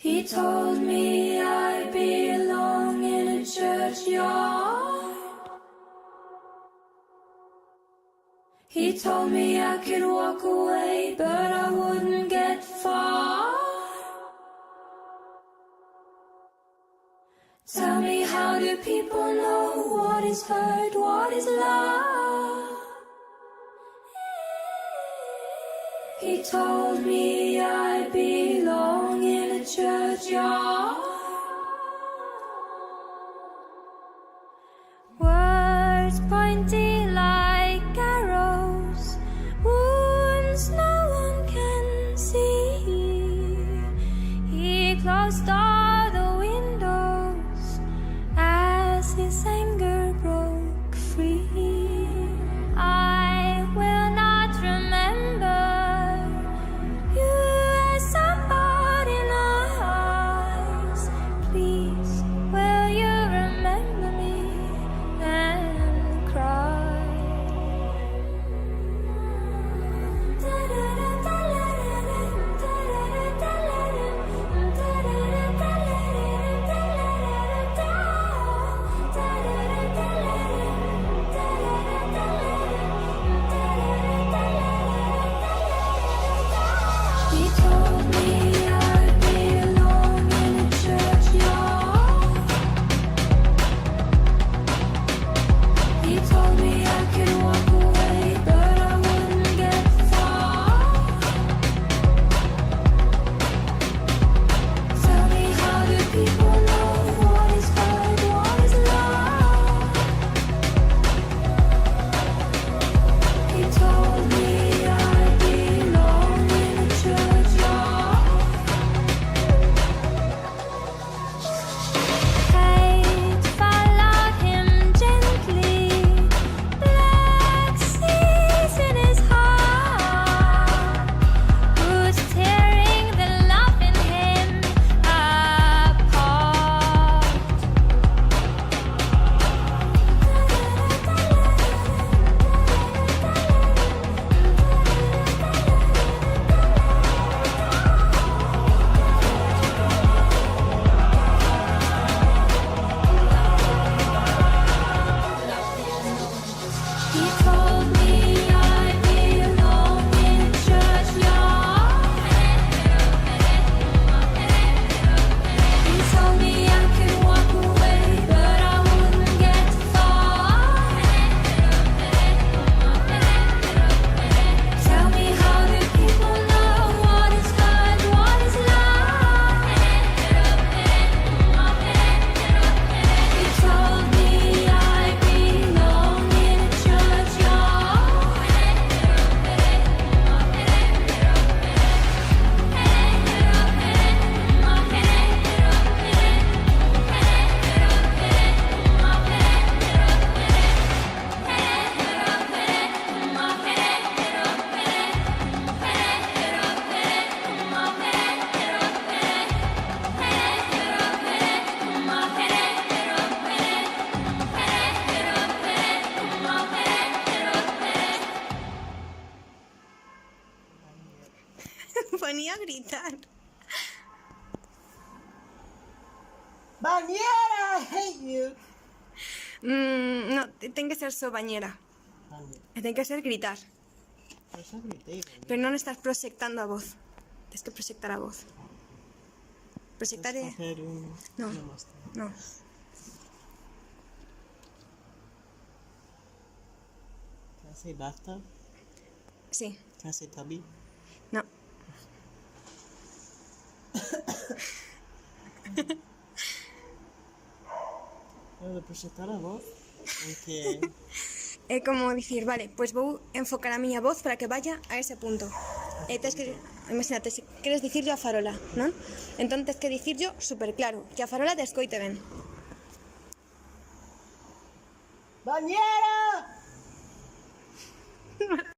He told me I belong in a churchyard. He told me I could walk away, but I wouldn't get far. Tell me, how do people know what is hurt, what is love? He told me I belong in a churchyard. Words pointy like arrows, wounds no one can see. He closed all the windows as his anger broke free. I will not remember you as somebody nice. Please, will you remember me and cry? He told me I belong in a churchyard. He told me I could walk away, but I wouldn't get far. Tell me, how do people know what is hurt, what is love? He told me I belong in a churchyard. Fate followed him gently, black seas in his heart, who's tearing the love in him apart. He told me I belong in a churchyard. He told me I could walk away, but I wouldn't get far. Tell me, how do people know what is hurt, what is love? He told me I belong in a churchyard. Ponía a gritar. Bañera, I hate you. No, tiene que ser sobañera. Vale, Tiene que ser gritar. por eso grité. Pero no lo estás proyectando a voz. Tienes que proyectar a voz. Proyectar Puedes hacer un... No. una más tarde. No. Clase basta, Sí. clase tabi. No. Pero de proyectar a voz, aunque... Es como decir, vale, pues voy a enfocar a mi voz para que vaya a ese punto. Tienes que, imagínate, si quieres decir yo a farola, ¿no? Entonces tienes que decir yo súper claro, que a farola te escoite ven. ¡Bañera!